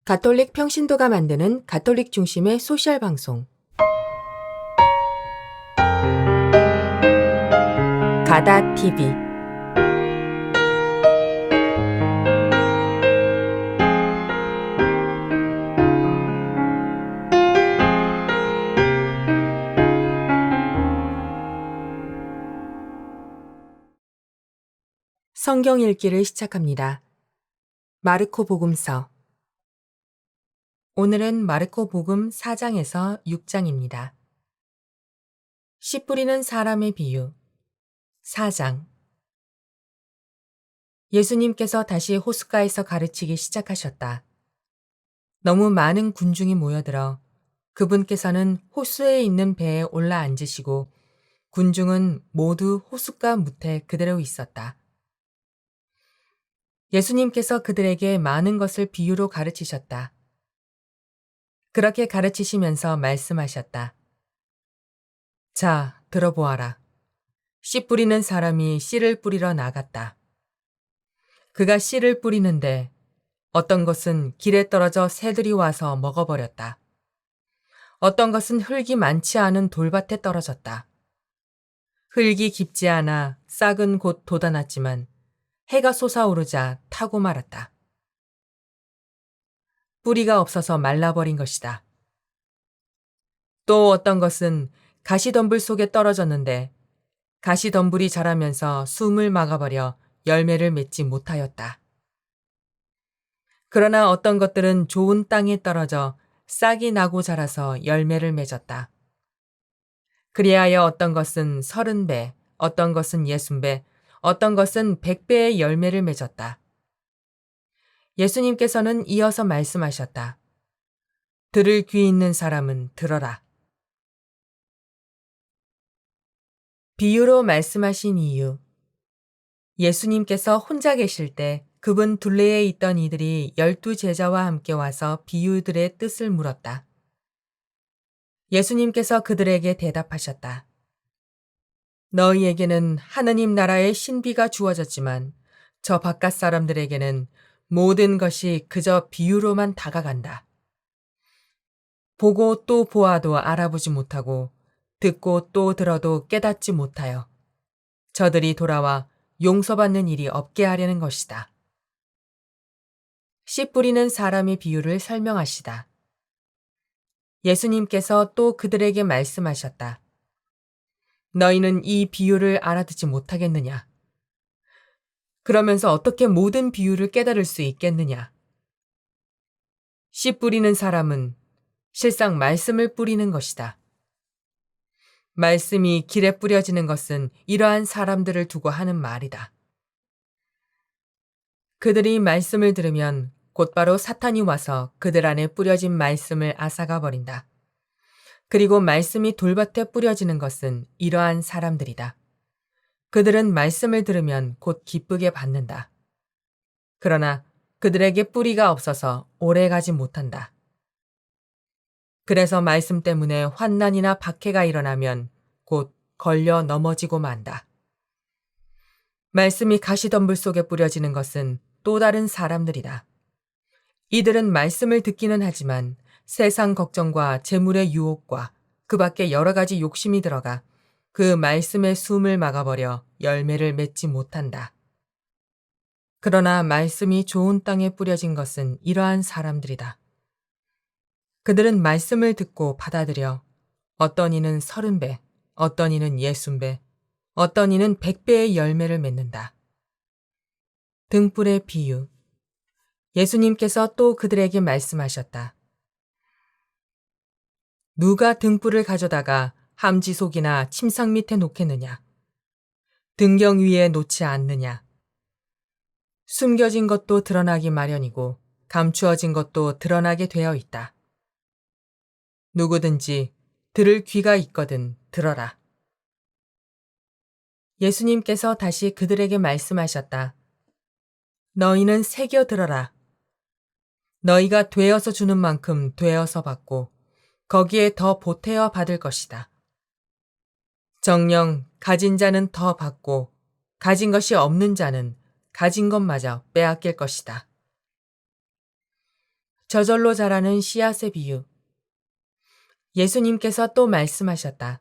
가톨릭 평신도가 만드는 가톨릭 중심의 소셜 방송 가다TV. 성경 읽기를 시작합니다. 마르코 복음서. 오늘은 마르코 복음 4장에서 6장입니다. 씨 뿌리는 사람의 비유. 4장. 예수님께서 다시 호숫가에서 가르치기 시작하셨다. 너무 많은 군중이 모여들어 그분께서는 호수에 있는 배에 올라 앉으시고 군중은 모두 호숫가 무태 그대로 있었다. 예수님께서 그들에게 많은 것을 비유로 가르치셨다. 그렇게 가르치시면서 말씀하셨다. 자, 들어보아라. 씨 뿌리는 사람이 씨를 뿌리러 나갔다. 그가 씨를 뿌리는데 어떤 것은 길에 떨어져 새들이 와서 먹어버렸다. 어떤 것은 흙이 많지 않은 돌밭에 떨어졌다. 흙이 깊지 않아 싹은 곧 돋아났지만 해가 솟아오르자 타고 말았다. 뿌리가 없어서 말라버린 것이다. 또 어떤 것은 가시덤불 속에 떨어졌는데 가시덤불이 자라면서 숨을 막아버려 열매를 맺지 못하였다. 그러나 어떤 것들은 좋은 땅에 떨어져 싹이 나고 자라서 열매를 맺었다. 그리하여 어떤 것은 30배, 어떤 것은 60배, 어떤 것은 100배의 열매를 맺었다. 예수님께서는 이어서 말씀하셨다. 들을 귀 있는 사람은 들어라. 비유로 말씀하신 이유. 예수님께서 혼자 계실 때 그분 둘레에 있던 이들이 12제자와 함께 와서 비유들의 뜻을 물었다. 예수님께서 그들에게 대답하셨다. 너희에게는 하느님 나라의 신비가 주어졌지만 저 바깥 사람들에게는 모든 것이 그저 비유로만 다가간다. 보고 또 보아도 알아보지 못하고 듣고 또 들어도 깨닫지 못하여 저들이 돌아와 용서받는 일이 없게 하려는 것이다. 씨 뿌리는 사람의 비유를 설명하시다. 예수님께서 또 그들에게 말씀하셨다. 너희는 이 비유를 알아듣지 못하겠느냐? 그러면서 어떻게 모든 비유를 깨달을 수 있겠느냐? 씨 뿌리는 사람은 실상 말씀을 뿌리는 것이다. 말씀이 길에 뿌려지는 것은 이러한 사람들을 두고 하는 말이다. 그들이 말씀을 들으면 곧바로 사탄이 와서 그들 안에 뿌려진 말씀을 앗아가 버린다. 그리고 말씀이 돌밭에 뿌려지는 것은 이러한 사람들이다. 그들은 말씀을 들으면 곧 기쁘게 받는다. 그러나 그들에게 뿌리가 없어서 오래가지 못한다. 그래서 말씀 때문에 환난이나 박해가 일어나면 곧 걸려 넘어지고 만다. 말씀이 가시덤불 속에 뿌려지는 것은 또 다른 사람들이다. 이들은 말씀을 듣기는 하지만 세상 걱정과 재물의 유혹과 그 밖에 여러 가지 욕심이 들어가 그 말씀의 숨을 막아버려 열매를 맺지 못한다. 그러나 말씀이 좋은 땅에 뿌려진 것은 이러한 사람들이다. 그들은 말씀을 듣고 받아들여 어떤 이는 30배, 어떤 이는 60배, 어떤 이는 100배의 열매를 맺는다. 등불의 비유. 예수님께서 또 그들에게 말씀하셨다. 누가 등불을 가져다가 함지 속이나 침상 밑에 놓겠느냐? 등경 위에 놓지 않느냐? 숨겨진 것도 드러나기 마련이고 감추어진 것도 드러나게 되어 있다. 누구든지 들을 귀가 있거든 들어라. 예수님께서 다시 그들에게 말씀하셨다. 너희는 새겨 들어라. 너희가 되어서 주는 만큼 되어서 받고 거기에 더 보태어 받을 것이다. 정녕 가진 자는 더 받고 가진 것이 없는 자는 가진 것마저 빼앗길 것이다. 저절로 자라는 씨앗의 비유. 예수님께서 또 말씀하셨다.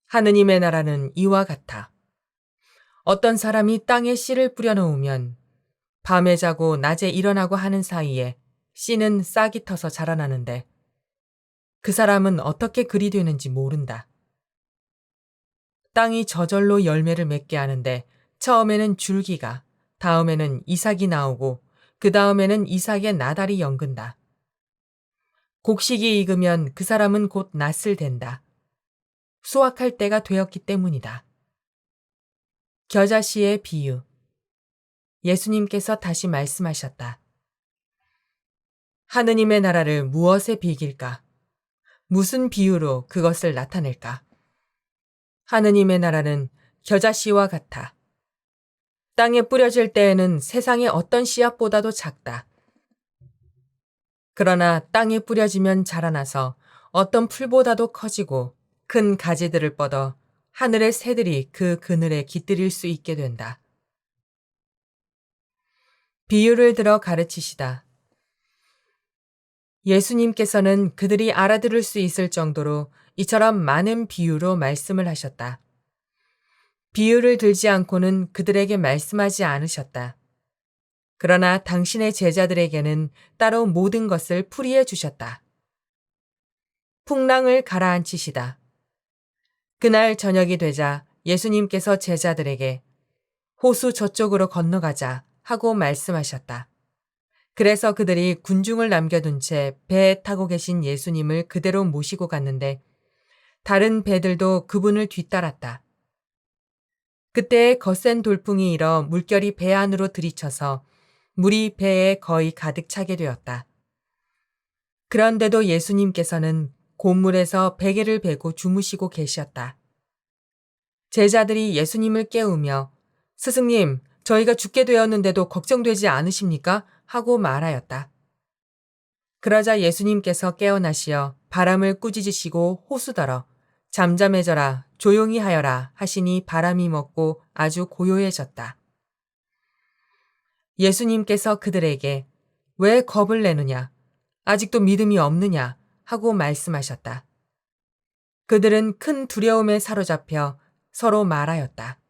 하느님의 나라는 이와 같아. 어떤 사람이 땅에 씨를 뿌려놓으면 밤에 자고 낮에 일어나고 하는 사이에 씨는 싹이 터서 자라나는데 그 사람은 어떻게 그리 되는지 모른다. 땅이 저절로 열매를 맺게 하는데 처음에는 줄기가, 다음에는 이삭이 나오고 그 다음에는 이삭의 나달이 연근다. 곡식이 익으면 그 사람은 곧 낫을 댄다. 수확할 때가 되었기 때문이다. 겨자씨의 비유. 예수님께서 다시 말씀하셨다. 하느님의 나라를 무엇에 비길까? 무슨 비유로 그것을 나타낼까? 하느님의 나라는 겨자씨와 같아. 땅에 뿌려질 때에는 세상의 어떤 씨앗보다도 작다. 그러나 땅에 뿌려지면 자라나서 어떤 풀보다도 커지고 큰 가지들을 뻗어 하늘의 새들이 그 그늘에 깃들일 수 있게 된다. 비유를 들어 가르치시다. 예수님께서는 그들이 알아들을 수 있을 정도로 이처럼 많은 비유로 말씀을 하셨다. 비유를 들지 않고는 그들에게 말씀하지 않으셨다. 그러나 당신의 제자들에게는 따로 모든 것을 풀이해 주셨다. 풍랑을 가라앉히시다. 그날 저녁이 되자 예수님께서 제자들에게 호수 저쪽으로 건너가자 하고 말씀하셨다. 그래서 그들이 군중을 남겨둔 채 배에 타고 계신 예수님을 그대로 모시고 갔는데 다른 배들도 그분을 뒤따랐다. 그때 거센 돌풍이 일어 물결이 배 안으로 들이쳐서 물이 배에 거의 가득 차게 되었다. 그런데도 예수님께서는 곶물에서 베개를 베고 주무시고 계셨다. 제자들이 예수님을 깨우며 스승님, 저희가 죽게 되었는데도 걱정되지 않으십니까? 하고 말하였다. 그러자 예수님께서 깨어나시어 바람을 꾸짖으시고 호수더러 잠잠해져라 조용히 하여라 하시니 바람이 멎고 아주 고요해졌다. 예수님께서 그들에게 왜 겁을 내느냐? 아직도 믿음이 없느냐? 하고 말씀하셨다. 그들은 큰 두려움에 사로잡혀 서로 말하였다.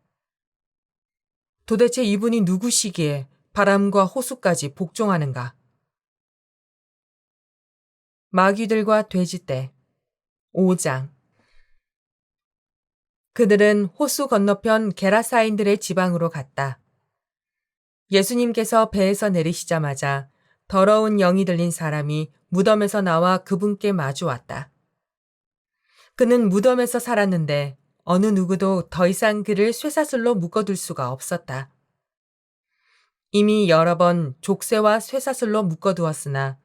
도대체 이분이 누구시기에 바람과 호수까지 복종하는가? 마귀들과 돼지떼 5장. 그들은 호수 건너편 게라사인들의 지방으로 갔다. 예수님께서 배에서 내리시자마자 더러운 영이 들린 사람이 무덤에서 나와 그분께 마주 왔다. 그는 무덤에서 살았는데 어느 누구도 더 이상 그를 쇠사슬로 묶어둘 수가 없었다. 이미 여러 번 족쇄와 쇠사슬로 묶어두었으나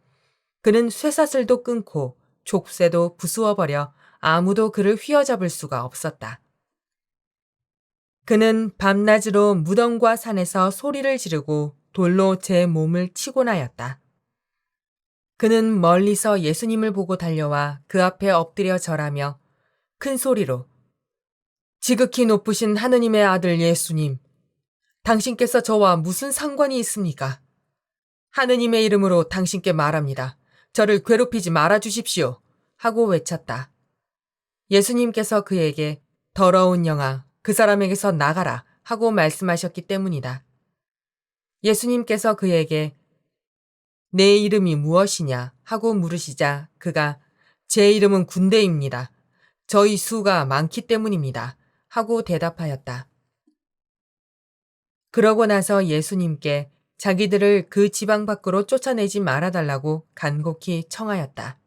그는 쇠사슬도 끊고 족쇄도 부수어버려 아무도 그를 휘어잡을 수가 없었다. 그는 밤낮으로 무덤과 산에서 소리를 지르고 돌로 제 몸을 치곤 하였다. 그는 멀리서 예수님을 보고 달려와 그 앞에 엎드려 절하며 큰 소리로 지극히 높으신 하느님의 아들 예수님, 당신께서 저와 무슨 상관이 있습니까? 하느님의 이름으로 당신께 말합니다. 저를 괴롭히지 말아 주십시오. 하고 외쳤다. 예수님께서 그에게 더러운 영아, 그 사람에게서 나가라 하고 말씀하셨기 때문이다. 예수님께서 그에게 내 이름이 무엇이냐 하고 물으시자 그가 제 이름은 군대입니다. 저희 수가 많기 때문입니다. 하고 대답하였다. 그러고 나서 예수님께 자기들을 그 지방 밖으로 쫓아내지 말아달라고 간곡히 청하였다.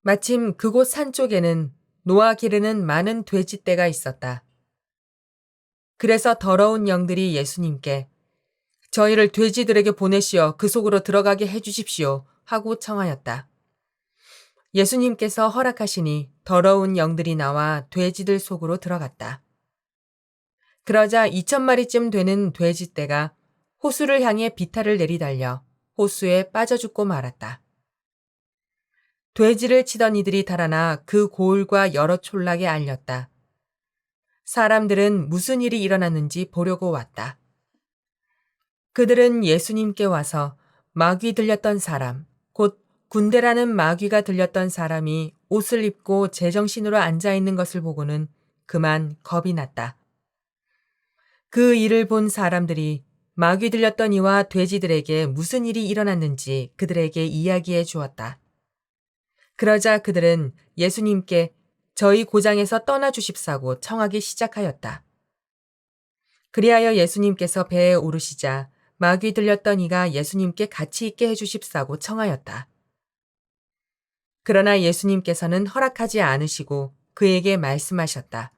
마침 그곳 산 쪽에는 노아 기르는 많은 돼지떼가 있었다. 그래서 더러운 영들이 예수님께 저희를 돼지들에게 보내시어 그 속으로 들어가게 해주십시오 하고 청하였다. 예수님께서 허락하시니 더러운 영들이 나와 돼지들 속으로 들어갔다. 그러자 2,000마리쯤 되는 돼지떼가 호수를 향해 비탈을 내리달려 호수에 빠져 죽고 말았다. 돼지를 치던 이들이 달아나 그 고을과 여러 촌락에 알렸다. 사람들은 무슨 일이 일어났는지 보려고 왔다. 그들은 예수님께 와서 마귀 들렸던 사람, 곧 군대라는 마귀가 들렸던 사람이 옷을 입고 제정신으로 앉아있는 것을 보고는 그만 겁이 났다. 그 일을 본 사람들이 마귀 들렸던 이와 돼지들에게 무슨 일이 일어났는지 그들에게 이야기해 주었다. 그러자 그들은 예수님께 저희 고장에서 떠나 주십사고 청하기 시작하였다. 그리하여 예수님께서 배에 오르시자 마귀 들렸던 이가 예수님께 같이 있게 해주십사고 청하였다. 그러나 예수님께서는 허락하지 않으시고 그에게 말씀하셨다.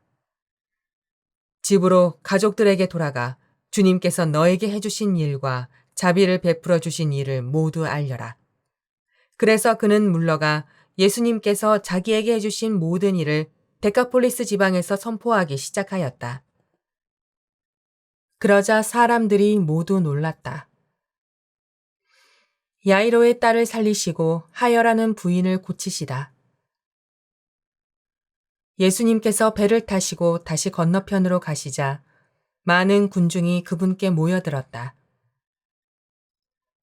집으로 가족들에게 돌아가 주님께서 너에게 해주신 일과 자비를 베풀어 주신 일을 모두 알려라. 그래서 그는 물러가 예수님께서 자기에게 해주신 모든 일을 데카폴리스 지방에서 선포하기 시작하였다. 그러자 사람들이 모두 놀랐다. 야이로의 딸을 살리시고 하여라는 부인을 고치시다. 예수님께서 배를 타시고 다시 건너편으로 가시자 많은 군중이 그분께 모여들었다.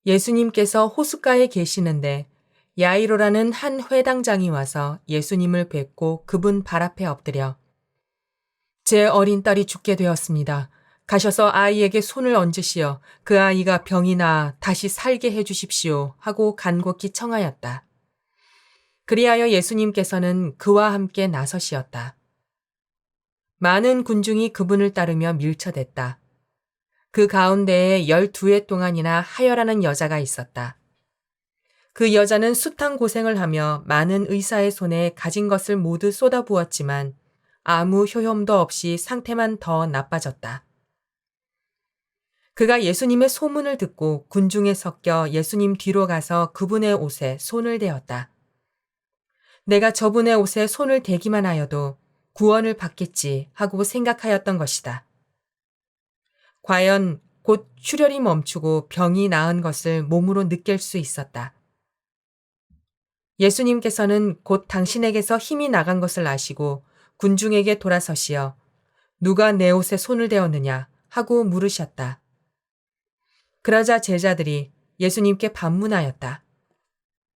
예수님께서 호숫가에 계시는데 야이로라는 한 회당장이 와서 예수님을 뵙고 그분 발 앞에 엎드려 제 어린 딸이 죽게 되었습니다. 가셔서 아이에게 손을 얹으시어 그 아이가 병이 나아 다시 살게 해주십시오 하고 간곡히 청하였다. 그리하여 예수님께서는 그와 함께 나서시었다. 많은 군중이 그분을 따르며 밀쳐댔다. 그 가운데에 12해 동안이나 하여라는 여자가 있었다. 그 여자는 숱한 고생을 하며 많은 의사의 손에 가진 것을 모두 쏟아부었지만 아무 효험도 없이 상태만 더 나빠졌다. 그가 예수님의 소문을 듣고 군중에 섞여 예수님 뒤로 가서 그분의 옷에 손을 대었다. 내가 저분의 옷에 손을 대기만 하여도 구원을 받겠지 하고 생각하였던 것이다. 과연 곧 출혈이 멈추고 병이 나은 것을 몸으로 느낄 수 있었다. 예수님께서는 곧 당신에게서 힘이 나간 것을 아시고 군중에게 돌아서시어 누가 내 옷에 손을 대었느냐 하고 물으셨다. 그러자 제자들이 예수님께 반문하였다.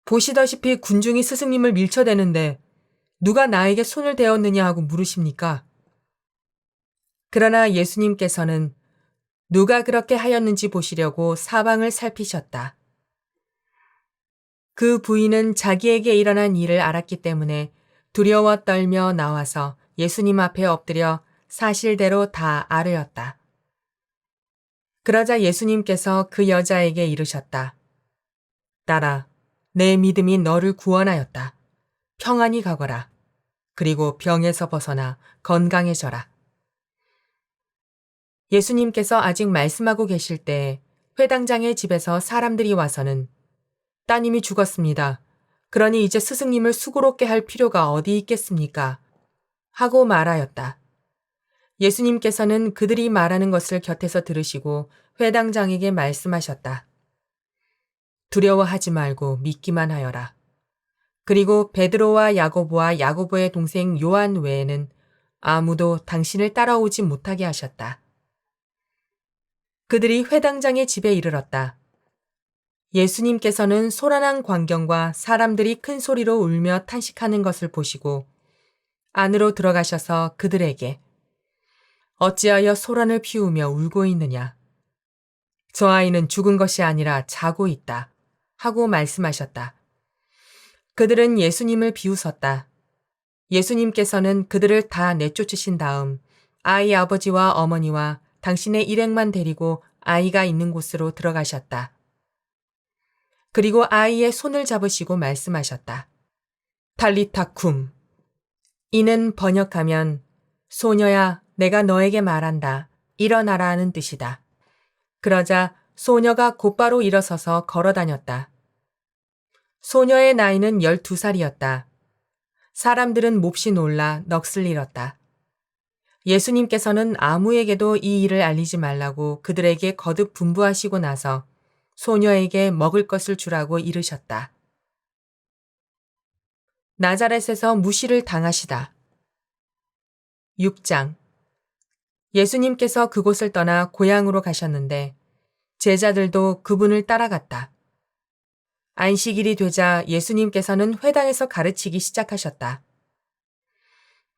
보시다시피 군중이 스승님을 밀쳐대는데 누가 나에게 손을 대었느냐 하고 물으십니까? 그러나 예수님께서는 누가 그렇게 하였는지 보시려고 사방을 살피셨다. 그 부인은 자기에게 일어난 일을 알았기 때문에 두려워 떨며 나와서 예수님 앞에 엎드려 사실대로 다 아뢰었다. 그러자 예수님께서 그 여자에게 이르셨다. 딸아, 내 믿음이 너를 구원하였다. 평안히 가거라. 그리고 병에서 벗어나 건강해져라. 예수님께서 아직 말씀하고 계실 때 회당장의 집에서 사람들이 와서는 따님이 죽었습니다. 그러니 이제 스승님을 수고롭게 할 필요가 어디 있겠습니까? 하고 말하였다. 예수님께서는 그들이 말하는 것을 곁에서 들으시고 회당장에게 말씀하셨다. 두려워하지 말고 믿기만 하여라. 그리고 베드로와 야고보와 야고보의 동생 요한 외에는 아무도 당신을 따라오지 못하게 하셨다. 그들이 회당장의 집에 이르렀다. 예수님께서는 소란한 광경과 사람들이 큰 소리로 울며 탄식하는 것을 보시고 안으로 들어가셔서 그들에게 어찌하여 소란을 피우며 울고 있느냐. 저 아이는 죽은 것이 아니라 자고 있다. 하고 말씀하셨다. 그들은 예수님을 비웃었다. 예수님께서는 그들을 다 내쫓으신 다음 아이 아버지와 어머니와 당신의 일행만 데리고 아이가 있는 곳으로 들어가셨다. 그리고 아이의 손을 잡으시고 말씀하셨다. 탈리타 쿰. 이는 번역하면 소녀야 내가 너에게 말한다. 일어나라는 뜻이다. 그러자 소녀가 곧바로 일어서서 걸어다녔다. 소녀의 나이는 12살이었다. 사람들은 몹시 놀라 넋을 잃었다. 예수님께서는 아무에게도 이 일을 알리지 말라고 그들에게 거듭 분부하시고 나서 소녀에게 먹을 것을 주라고 이르셨다. 나자렛에서 무시를 당하시다. 6장. 예수님께서 그곳을 떠나 고향으로 가셨는데 제자들도 그분을 따라갔다. 안식일이 되자 예수님께서는 회당에서 가르치기 시작하셨다.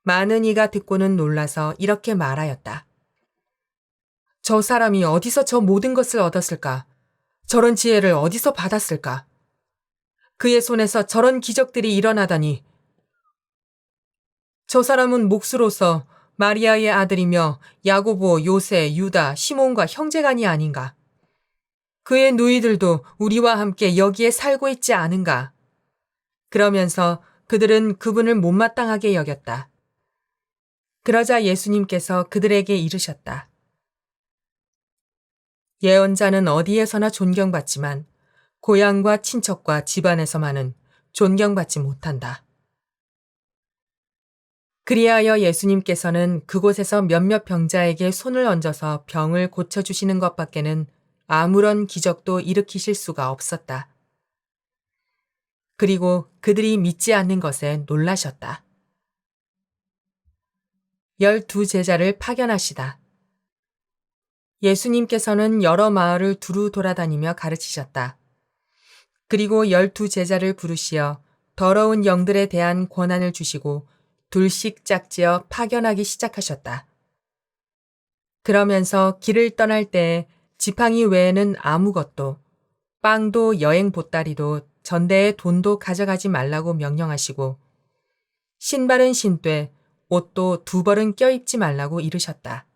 많은 이가 듣고는 놀라서 이렇게 말하였다. 저 사람이 어디서 저 모든 것을 얻었을까? 저런 지혜를 어디서 받았을까? 그의 손에서 저런 기적들이 일어나다니. 저 사람은 몫으로서 마리아의 아들이며 야고보, 요세, 유다, 시몬과 형제간이 아닌가? 그의 누이들도 우리와 함께 여기에 살고 있지 않은가? 그러면서 그들은 그분을 못마땅하게 여겼다. 그러자 예수님께서 그들에게 이르셨다. 예언자는 어디에서나 존경받지만 고향과 친척과 집안에서만은 존경받지 못한다. 그리하여 예수님께서는 그곳에서 몇몇 병자에게 손을 얹어서 병을 고쳐주시는 것밖에는 아무런 기적도 일으키실 수가 없었다. 그리고 그들이 믿지 않는 것에 놀라셨다. 12제자를 파견하시다. 예수님께서는 여러 마을을 두루 돌아다니며 가르치셨다. 그리고 12제자를 부르시어 더러운 영들에 대한 권한을 주시고 둘씩 짝지어 파견하기 시작하셨다. 그러면서 길을 떠날 때 지팡이 외에는 아무것도, 빵도 여행 보따리도 전대에 돈도 가져가지 말라고 명령하시고 신발은 신되 옷도 2벌은 껴입지 말라고 이르셨다.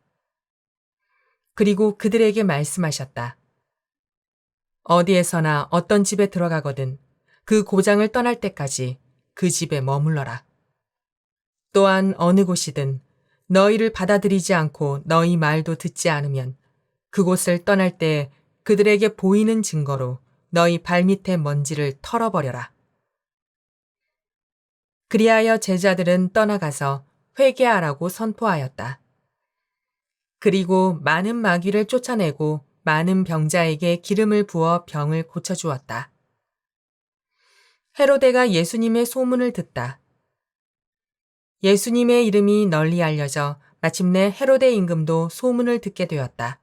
그리고 그들에게 말씀하셨다. 어디에서나 어떤 집에 들어가거든 그 고장을 떠날 때까지 그 집에 머물러라. 또한 어느 곳이든 너희를 받아들이지 않고 너희 말도 듣지 않으면 그곳을 떠날 때 그들에게 보이는 증거로 너희 발밑의 먼지를 털어버려라. 그리하여 제자들은 떠나가서 회개하라고 선포하였다. 그리고 많은 마귀를 쫓아내고 많은 병자에게 기름을 부어 병을 고쳐주었다. 헤로데가 예수님의 소문을 듣다. 예수님의 이름이 널리 알려져 마침내 헤로데 임금도 소문을 듣게 되었다.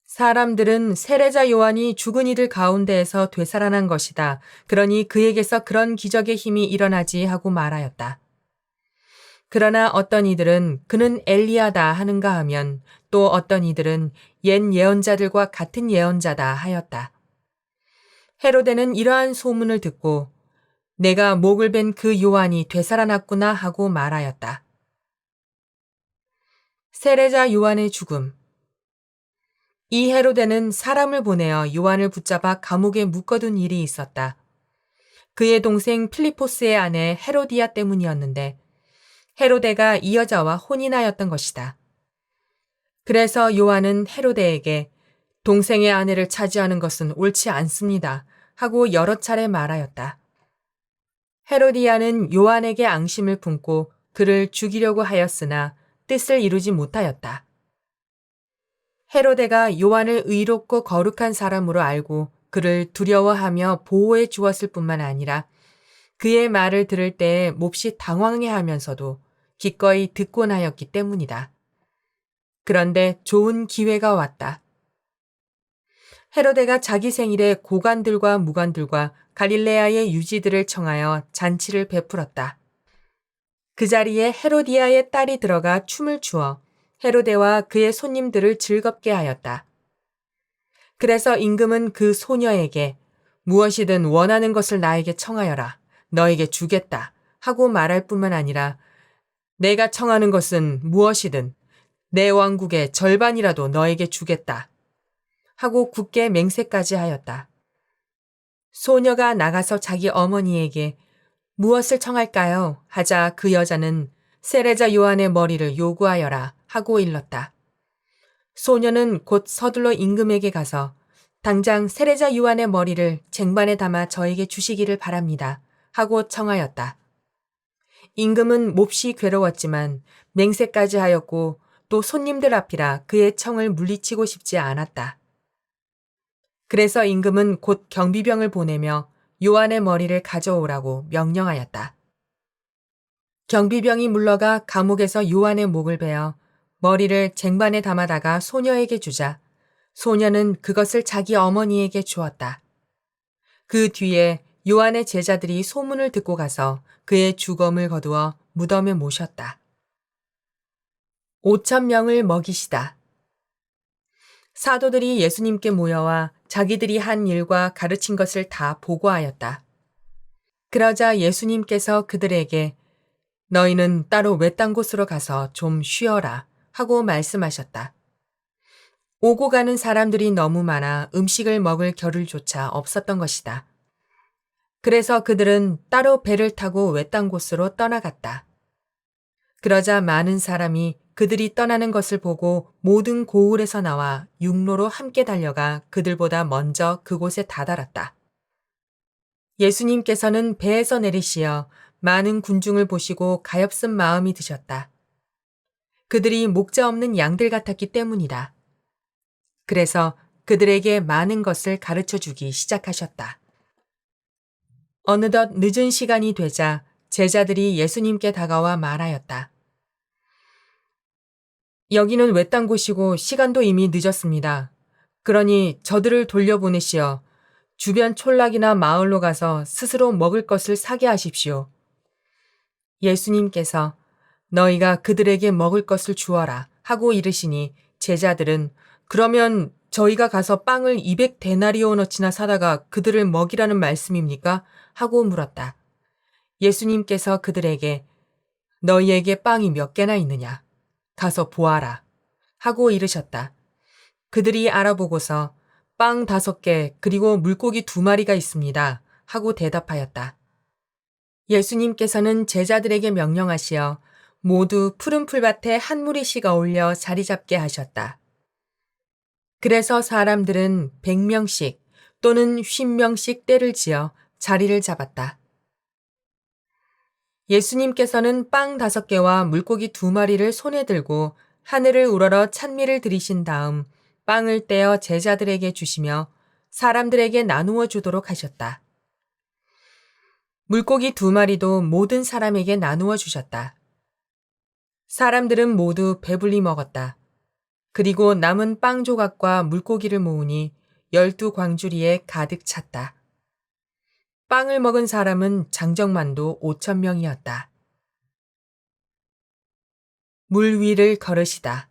사람들은 세례자 요한이 죽은 이들 가운데에서 되살아난 것이다. 그러니 그에게서 그런 기적의 힘이 일어나지 하고 말하였다. 그러나 어떤 이들은 그는 엘리야다 하는가 하면 또 어떤 이들은 옛 예언자들과 같은 예언자다 하였다. 헤로데는 이러한 소문을 듣고 내가 목을 벤 그 요한이 되살아났구나 하고 말하였다. 세례자 요한의 죽음. 이 헤로데는 사람을 보내어 요한을 붙잡아 감옥에 묶어둔 일이 있었다. 그의 동생 필리포스의 아내 헤로디아 때문이었는데 헤로데가 이 여자와 혼인하였던 것이다. 그래서 요한은 헤로데에게 동생의 아내를 차지하는 것은 옳지 않습니다 하고 여러 차례 말하였다. 헤로디아는 요한에게 앙심을 품고 그를 죽이려고 하였으나 뜻을 이루지 못하였다. 헤로데가 요한을 의롭고 거룩한 사람으로 알고 그를 두려워하며 보호해 주었을 뿐만 아니라 그의 말을 들을 때에 몹시 당황해하면서도 기꺼이 듣곤 하였기 때문이다. 그런데 좋은 기회가 왔다. 헤로데가 자기 생일에 고관들과 무관들과 갈릴레아의 유지들을 청하여 잔치를 베풀었다. 그 자리에 헤로디아의 딸이 들어가 춤을 추어 헤로데와 그의 손님들을 즐겁게 하였다. 그래서 임금은 그 소녀에게 무엇이든 원하는 것을 나에게 청하여라. 너에게 주겠다. 하고 말할 뿐만 아니라 내가 청하는 것은 무엇이든 내 왕국의 절반이라도 너에게 주겠다. 하고 굳게 맹세까지 하였다. 소녀가 나가서 자기 어머니에게 무엇을 청할까요? 하자 그 여자는 세례자 요한의 머리를 요구하여라 하고 일렀다. 소녀는 곧 서둘러 임금에게 가서 당장 세례자 요한의 머리를 쟁반에 담아 저에게 주시기를 바랍니다 하고 청하였다. 임금은 몹시 괴로웠지만 맹세까지 하였고 또 손님들 앞이라 그의 청을 물리치고 싶지 않았다. 그래서 임금은 곧 경비병을 보내며 요한의 머리를 가져오라고 명령하였다. 경비병이 물러가 감옥에서 요한의 목을 베어 머리를 쟁반에 담아다가 소녀에게 주자 소녀는 그것을 자기 어머니에게 주었다. 그 뒤에 요한의 제자들이 소문을 듣고 가서 그의 주검을 거두어 무덤에 모셨다. 5천 명을 먹이시다. 사도들이 예수님께 모여와 자기들이 한 일과 가르친 것을 다 보고하였다. 그러자 예수님께서 그들에게 너희는 따로 외딴 곳으로 가서 좀 쉬어라 하고 말씀하셨다. 오고 가는 사람들이 너무 많아 음식을 먹을 겨를조차 없었던 것이다. 그래서 그들은 따로 배를 타고 외딴 곳으로 떠나갔다. 그러자 많은 사람이 그들이 떠나는 것을 보고 모든 고을에서 나와 육로로 함께 달려가 그들보다 먼저 그곳에 다다랐다. 예수님께서는 배에서 내리시어 많은 군중을 보시고 가엾은 마음이 드셨다. 그들이 목자 없는 양들 같았기 때문이다. 그래서 그들에게 많은 것을 가르쳐 주기 시작하셨다. 어느덧 늦은 시간이 되자 제자들이 예수님께 다가와 말하였다. 여기는 외딴 곳이고 시간도 이미 늦었습니다. 그러니 저들을 돌려보내시어 주변 촌락이나 마을로 가서 스스로 먹을 것을 사게 하십시오. 예수님께서 너희가 그들에게 먹을 것을 주어라 하고 이르시니 제자들은 그러면 저희가 가서 빵을 200데나리오너치나 사다가 그들을 먹이라는 말씀입니까? 하고 물었다. 예수님께서 그들에게 너희에게 빵이 몇 개나 있느냐? 가서 보아라. 하고 이르셨다. 그들이 알아보고서 빵 5개 그리고 물고기 2마리가 있습니다. 하고 대답하였다. 예수님께서는 제자들에게 명령하시어 모두 푸른 풀밭에 한 무리씩 어울려 자리 잡게 하셨다. 그래서 사람들은 100명씩 또는 50명씩 떼를 지어 자리를 잡았다. 예수님께서는 빵 5개와 물고기 2마리를 손에 들고 하늘을 우러러 찬미를 드리신 다음 빵을 떼어 제자들에게 주시며 사람들에게 나누어 주도록 하셨다. 물고기 2마리도 모든 사람에게 나누어 주셨다. 사람들은 모두 배불리 먹었다. 그리고 남은 빵 조각과 물고기를 모으니 12광주리에 가득 찼다. 빵을 먹은 사람은 장정만도 5천 명이었다. 물 위를 걸으시다.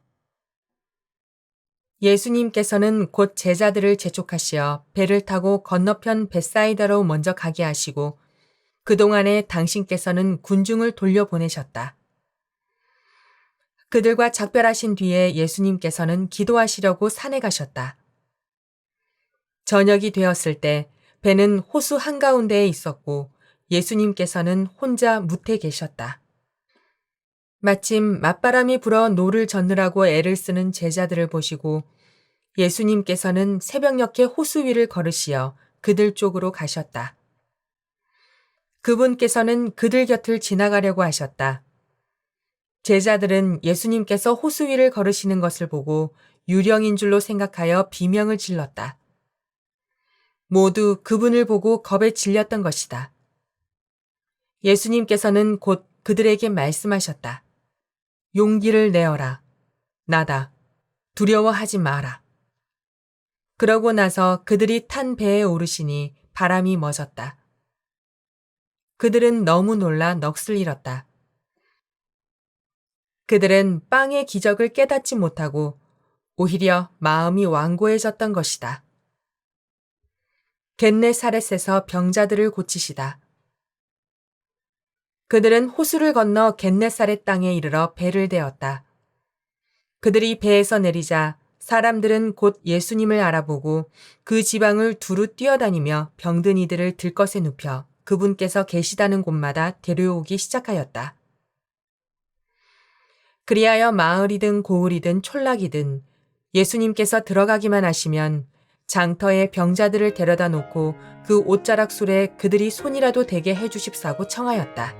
예수님께서는 곧 제자들을 재촉하시어 배를 타고 건너편 벳사이다로 먼저 가게 하시고 그동안에 당신께서는 군중을 돌려보내셨다. 그들과 작별하신 뒤에 예수님께서는 기도하시려고 산에 가셨다. 저녁이 되었을 때 배는 호수 한가운데에 있었고 예수님께서는 혼자 뭇에 계셨다. 마침 맞바람이 불어 노를 젓느라고 애를 쓰는 제자들을 보시고 예수님께서는 새벽녘에 호수 위를 걸으시어 그들 쪽으로 가셨다. 그분께서는 그들 곁을 지나가려고 하셨다. 제자들은 예수님께서 호수 위를 걸으시는 것을 보고 유령인 줄로 생각하여 비명을 질렀다. 모두 그분을 보고 겁에 질렸던 것이다. 예수님께서는 곧 그들에게 말씀하셨다. 용기를 내어라. 나다. 두려워하지 마라. 그러고 나서 그들이 탄 배에 오르시니 바람이 멎었다. 그들은 너무 놀라 넋을 잃었다. 그들은 빵의 기적을 깨닫지 못하고 오히려 마음이 완고해졌던 것이다. 겟네사렛에서 병자들을 고치시다. 그들은 호수를 건너 겟네사렛 땅에 이르러 배를 대었다. 그들이 배에서 내리자 사람들은 곧 예수님을 알아보고 그 지방을 두루 뛰어다니며 병든 이들을 들것에 눕혀 그분께서 계시다는 곳마다 데려오기 시작하였다. 그리하여 마을이든 고을이든 촌락이든 예수님께서 들어가기만 하시면 장터에 병자들을 데려다 놓고 그 옷자락 술에 그들이 손이라도 대게 해주십사고 청하였다.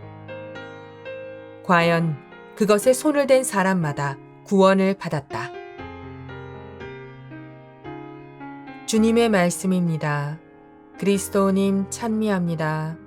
과연 그것에 손을 댄 사람마다 구원을 받았다. 주님의 말씀입니다. 그리스도님 찬미합니다.